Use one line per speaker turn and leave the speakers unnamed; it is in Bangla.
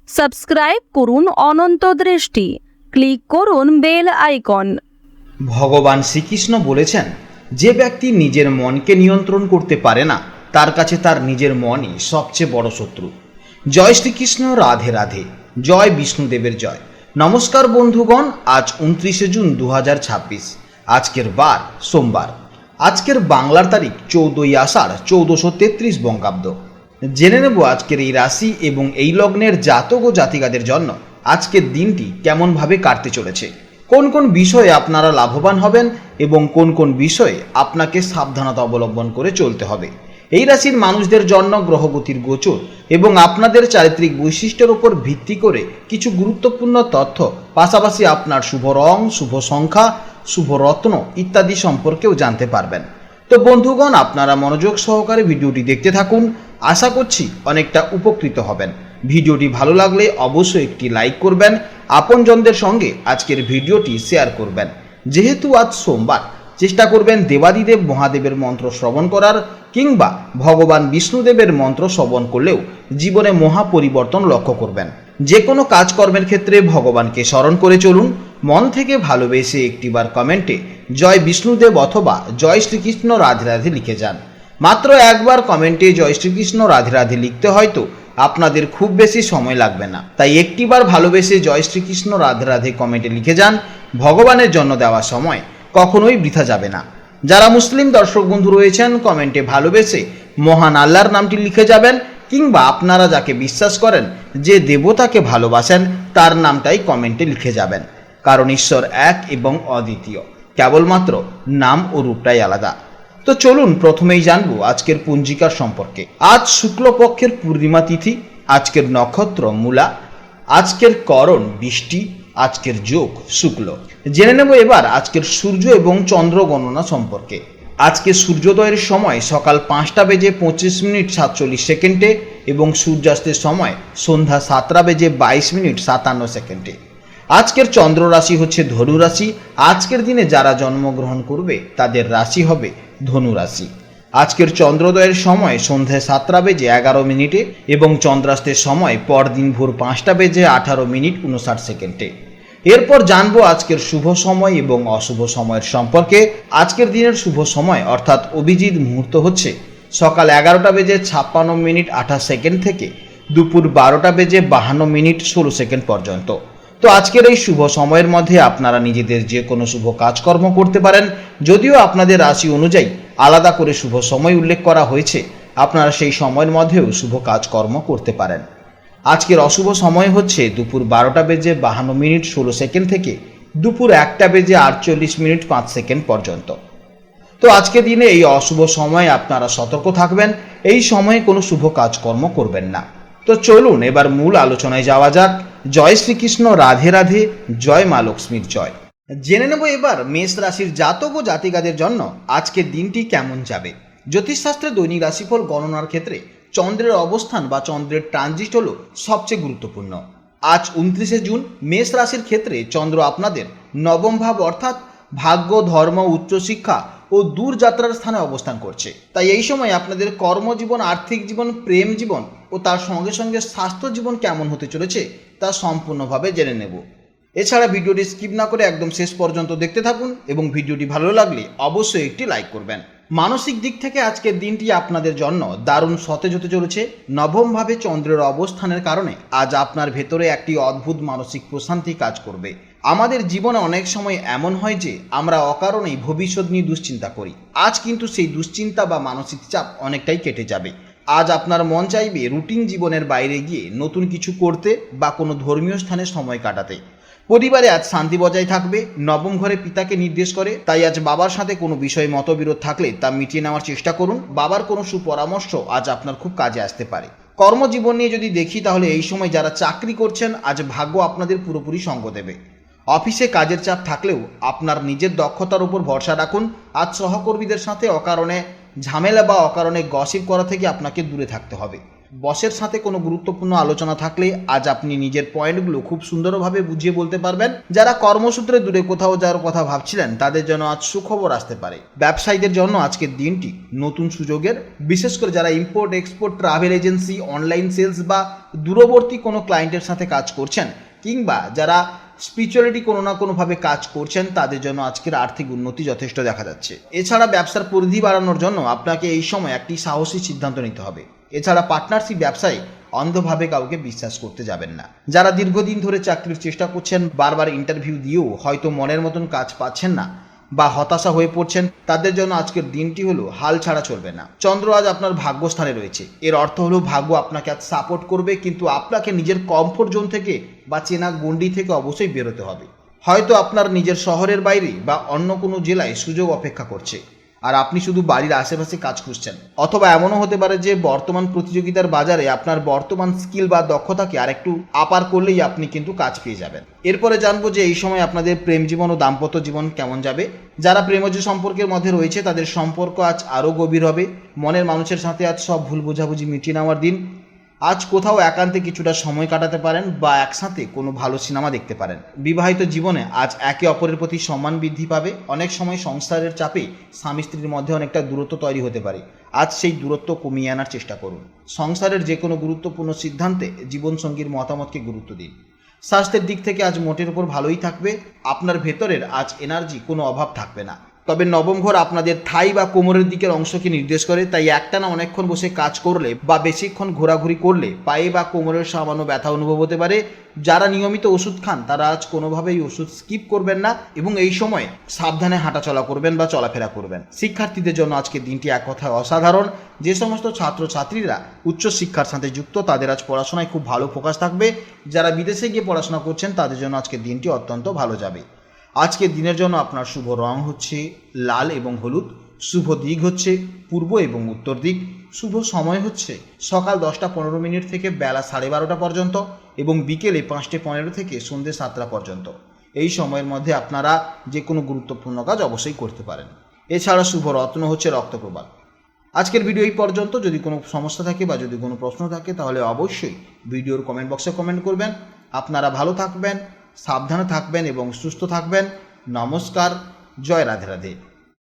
সাবস্ক্রাইব করুন অনন্ত দৃষ্টি, ক্লিক করুন বেল আইকন।
ভগবান শ্রীকৃষ্ণ বলেছেন, যে ব্যক্তি নিজের মনকে নিয়ন্ত্রণ করতে পারে না তার কাছে তার নিজের মনই সবচেয়ে বড় শত্রু। জয় শ্রীকৃষ্ণ, রাধে রাধে, জয় বিষ্ণুদেবের জয়। নমস্কার বন্ধুগণ, আজ 29শে জুন 2026, আজকের বার সোমবার। আজকের বাংলার তারিখ 14ই আষাঢ় 1433 বঙ্গাব্দ। জেনে নেব আজকের এই রাশি এবং এই লগ্নের জাতক ও জাতিকাদের জন্য আজকের দিনটি কেমনভাবে কাটতে চলেছে, কোন কোন বিষয়ে আপনারা লাভবান হবেন এবং কোন কোন বিষয়ে আপনাকে সাবধানতা অবলম্বন করে চলতে হবে। এই রাশির মানুষদের জন্য গ্রহগতির গোচর এবং আপনাদের চারিত্রিক বৈশিষ্ট্যের উপর ভিত্তি করে কিছু গুরুত্বপূর্ণ তথ্য, পাশাপাশি আপনার শুভ রং, শুভ সংখ্যা, শুভ রত্ন ইত্যাদি সম্পর্কেও জানতে পারবেন। তো বন্ধুগণ, আপনারা মনোযোগ সহকারে ভিডিওটি দেখতে থাকুন, আশা করছি অনেকটা উপকৃত হবেন। ভিডিওটি ভালো লাগলে অবশ্যই একটি লাইক করবেন, আপনজনদের সঙ্গে আজকের ভিডিওটি শেয়ার করবেন। যেহেতু আজ সোমবার, চেষ্টা করবেন দেবাদিদেব মহাদেবের মন্ত্র শ্রবণ করার, কিংবা ভগবান বিষ্ণুদেবের মন্ত্র শ্রবণ করলেও জীবনে মহা পরিবর্তন লক্ষ্য করবেন। যে কোনো কাজকর্মের ক্ষেত্রে ভগবানকে স্মরণ করে চলুন। মন থেকে ভালোবেসে একটিবার কমেন্টে জয় বিষ্ণুদেব অথবা জয় শ্রীকৃষ্ণ রাধে রাধে লিখে যান। মাত্র একবার কমেন্টে জয় শ্রীকৃষ্ণ রাধে রাধে লিখতে হয়তো আপনাদের খুব বেশি সময় লাগবে না, তাই একটিবার ভালোবেসে জয় শ্রীকৃষ্ণ রাধে রাধে কমেন্টে লিখে যান। ভগবানের জন্য দেওয়া সময় কখনোই বৃথা যাবে না। যারা মুসলিম দর্শক বন্ধু রয়েছেন, কমেন্টে ভালোবেসে মহান আল্লাহর নামটি লিখে যাবেন, কিংবা আপনারা যাকে বিশ্বাস করেন, যে দেবতাকে ভালোবাসেন, তার নামটাই কমেন্টে লিখে যাবেন। কারণ ঈশ্বর এক এবং অদ্বিতীয়, কেবলমাত্র নাম ও রূপটাই আলাদা। তো চলুন প্রথমেই জানবো আজকের পঞ্জিকার সম্পর্কে। আজ শুক্লপক্ষের পূর্ণিমা তিথি, আজকের নক্ষত্র মূলা, আজকের করণ বৃষ্টি, আজকের যোগ শুক্ল। জেনে নেব এবার আজকের সূর্য এবং চন্দ্র গণনা সম্পর্কে। আজকে সূর্যোদয়ের সময় সকাল 5:25:47 এবং সূর্যাস্তের সময় সন্ধ্যা 7:22:57। আজকের চন্দ্র রাশি হচ্ছে ধনু রাশি। আজকের দিনে যারা জন্মগ্রহণ করবে তাদের রাশি হবে ধনু রাশি। আজকের চন্দ্রোদয়ের সময় সন্ধ্যা 7:11 এবং চন্দ্রাস্তের সময় পরদিন ভোর 5:18:59। এরপর জানবো আজকের শুভ সময় এবং অশুভ সময়ের সম্পর্কে। আজকের দিনের শুভ সময় অর্থাৎ অভিজিৎ মুহূর্ত হচ্ছে সকাল 11:56:28 থেকে দুপুর 12:52:16 পর্যন্ত। তো আজকের এই শুভ সময়ের মধ্যে আপনারা নিজেদের যে কোনো শুভ কাজকর্ম করতে পারেন। যদিও আপনাদের রাশি অনুযায়ী আলাদা করে শুভ সময় উল্লেখ করা হয়েছে, আপনারা সেই সময়ের মধ্যেও শুভ কাজকর্ম করতে পারেন। আজকের অশুভ সময় হচ্ছে দুপুর 12:52:16 থেকে দুপুর 1:48:05 পর্যন্ত। তো আজকে দিনে এই অশুভ সময়ে আপনারা সতর্ক থাকবেন, এই সময়ে কোনো শুভ কাজকর্ম করবেন না। তো চলুন এবার মূল আলোচনায় যাওয়া যাক। জয় শ্রীকৃষ্ণ, রাধে রাধে, জয় মা লক্ষ্মীর জয়। জেনে নেব এবার মেষ রাশির জাতক ও জাতিকাদের জন্য আজকের দিনটি কেমন যাবে। জ্যোতিষশাস্ত্রে দৈনিক রাশিফল গণনার ক্ষেত্রে চন্দ্রের অবস্থান বা চন্দ্রের ট্রানজিট হল সবচেয়ে গুরুত্বপূর্ণ। আজ 29শে জুন মেষ রাশির ক্ষেত্রে চন্দ্র আপনাদের নবম ভাব অর্থাৎ ভাগ্য, ধর্ম, উচ্চশিক্ষা ও দূরযাত্রার স্থানে অবস্থান করছে। তাই এই সময় আপনাদের কর্মজীবন, আর্থিক জীবন, প্রেম জীবন ও তার সঙ্গে সঙ্গে স্বাস্থ্য জীবন কেমন হতে চলেছে তা সম্পূর্ণভাবে জেনে নেব। এছাড়া ভিডিওটি স্কিপ না করে একদম শেষ পর্যন্ত দেখতে থাকুন এবং ভিডিওটি ভালো লাগলে অবশ্যই একটি লাইক করবেন। মানসিক দিক থেকে আজকের দিনটি আপনাদের জন্য দারুণ সতেজ হতে চলেছে। নবমভাবে চন্দ্রের অবস্থানের কারণে আজ আপনার ভেতরে একটি অদ্ভুত মানসিক প্রশান্তি কাজ করবে। আমাদের জীবনে অনেক সময় এমন হয় যে আমরা অকারণেই ভবিষ্যৎ নিয়ে দুশ্চিন্তা করি। আজ কিন্তু সেই দুশ্চিন্তা বা মানসিক চাপ অনেকটাই কেটে যাবে। আজ আপনার মন চাইবে রুটিন জীবনের বাইরে গিয়ে নতুন কিছু করতে বা কোনো ধর্মীয় স্থানে সময় কাটাতে। পরিবারে আজ শান্তি বজায় থাকবে। নবম ঘরে পিতাকে নির্দেশ করে, তাই আজ বাবার সাথে কোনো বিষয়ে মতবিরোধ থাকলে তা মিটিয়ে নেওয়ার চেষ্টা করুন। বাবার কোনো সুপরামর্শ আজ আপনার খুব কাজে আসতে পারে। কর্মজীবন নিয়ে যদি দেখি তাহলে এই সময় যারা চাকরি করছেন আজ ভাগ্য আপনাদের পুরোপুরি সঙ্গ দেবে। অফিসে কাজের চাপ থাকলেও আপনার নিজের দক্ষতার উপর ভরসা রাখুন। আজ সহকর্মীদের সাথে অকারণে ঝামেলা বা অকারণে গসিপ করা থেকে আপনাকে দূরে থাকতে হবে। বসের সাথে কোনো গুরুত্বপূর্ণ আলোচনা থাকলে আজ আপনি নিজের পয়েন্টগুলো খুব সুন্দরভাবে বুঝিয়ে বলতে পারবেন। যারা কর্মসূত্রে দূরে কোথাও যাওয়ার কথা ভাবছিলেন তাদের জন্য আজ সুখবর আসতে পারে। ব্যবসায়ীদের জন্য আজকের দিনটি নতুন সুযোগের, বিশেষ করে যারা import export, travel agency, online sales বা দূরবর্তী কোনো ক্লায়েন্টের সাথে কাজ করছেন, কিংবা যারা স্পিরিচুয়ালিটি কোনো না কোনোভাবে কাজ করছেন, তাদের জন্য আজকের আর্থিক উন্নতি যথেষ্ট দেখা যাচ্ছে। এছাড়া ব্যবসার পরিধি বাড়ানোর জন্য আপনাকে এই সময় একটি সাহসী সিদ্ধান্ত নিতে হবে। এছাড়া পার্টনারশিপ ব্যবসায় অন্ধভাবে কাউকে বিশ্বাস করতে যাবেন না। যারা দীর্ঘদিন ধরে চাকরির চেষ্টা করছেন, বারবার ইন্টারভিউ দিয়েও হয়তো মনের মতন কাজ পাচ্ছেন না বা হতাশা হয়ে পড়ছেন, তাদের জন্য আজকের দিনটি হলো হাল ছাড়া চলবে না। চন্দ্র আজ আপনার ভাগ্যস্থানে রয়েছে। এর অর্থ হলো ভাগ্য আপনাকে আজ সাপোর্ট করবে, কিন্তু আপনাকে নিজের কমফোর্ট জোন থেকে বা চেনা গণ্ডি থেকে অবশ্যই বেরোতে হবে। হয়তো আপনার নিজের শহরের বাইরে বা অন্য কোনো জেলায় সুযোগ অপেক্ষা করছে, আর আপনি শুধু বাড়ির আশেপাশে কাজ খুঁজছেন। অথবা এমনও হতে পারে যে বর্তমান প্রতিযোগিতার বাজারে আপনার বর্তমান স্কিল বা দক্ষতাকে আরেকটু আপার করলেই আপনি কিন্তু কাজ পেয়ে যাবেন। এরপরে জানবো যে এই সময় আপনাদের প্রেম জীবন ও দাম্পত্য জীবন কেমন যাবে। যারা প্রেমজ সম্পর্কের মধ্যে রয়েছে তাদের সম্পর্ক আজ আরও গভীর হবে। মনের মানুষের সাথে আজ সব ভুল বোঝাবুঝি মিটিয়ে নেওয়ার দিন। আজ কোথাও একান্তে কিছুটা সময় কাটাতে পারেন বা একসাথে কোনো ভালো সিনেমা দেখতে পারেন। বিবাহিত জীবনে আজ একে অপরের প্রতি সম্মান বৃদ্ধি পাবে। অনেক সময় সংসারের চাপে স্বামী স্ত্রীর মধ্যে অনেকটা দূরত্ব তৈরি হতে পারে। আজ সেই দূরত্ব কমিয়ে আনার চেষ্টা করুন। সংসারের যে কোনো গুরুত্বপূর্ণ সিদ্ধান্তে জীবনসঙ্গীর মতামতকে গুরুত্ব দিন। স্বাস্থ্যের দিক থেকে আজ মোটের উপর ভালোই থাকবে। আপনার ভেতরের আজ এনার্জি কোনো অভাব থাকবে না। তবে নবম ঘর আপনাদের থাই বা কোমরের দিকের অংশকে নির্দেশ করে, তাই একটানা অনেকক্ষণ বসে কাজ করলে বা বেশিক্ষণ ঘোরাঘুরি করলে পায়ে বা কোমরের সামান্য ব্যথা অনুভব হতে পারে। যারা নিয়মিত ওষুধ খান তারা আজ কোনোভাবেই ওষুধ স্কিপ করবেন না এবং এই সময় সাবধানে হাঁটাচলা করবেন বা চলাফেরা করবেন। শিক্ষার্থীদের জন্য আজকের দিনটি এক কথায় অসাধারণ। যে সমস্ত ছাত্রছাত্রীরা উচ্চশিক্ষার সাথে যুক্ত তাদের আজ পড়াশোনায় খুব ভালো ফোকাস থাকবে। যারা বিদেশে গিয়ে পড়াশোনা করছেন তাদের জন্য আজকের দিনটি অত্যন্ত ভালো যাবে। আজকের দিনের জন্য আপনার শুভ রং হচ্ছে লাল এবং হলুদ। শুভ দিক হচ্ছে পূর্ব এবং উত্তর দিক। শুভ সময় হচ্ছে সকাল 10:15 থেকে বেলা 12:30 পর্যন্ত এবং বিকেলে 5:15 থেকে সন্ধ্যে 7টা পর্যন্ত। এই সময়ের মধ্যে আপনারা যে কোনো গুরুত্বপূর্ণ কাজ অবশ্যই করতে পারেন। এছাড়া শুভ রত্ন হচ্ছে রক্তপ্রবাল। আজকের ভিডিও এই পর্যন্ত। যদি কোনো সমস্যা থাকে বা যদি কোনো প্রশ্ন থাকে তাহলে অবশ্যই ভিডিওর কমেন্ট বক্সে কমেন্ট করবেন। আপনারা ভালো থাকবেন, সাবধানে থাকবেন এবং সুস্থ থাকবেন। নমস্কার, জয় রাধে রাধে।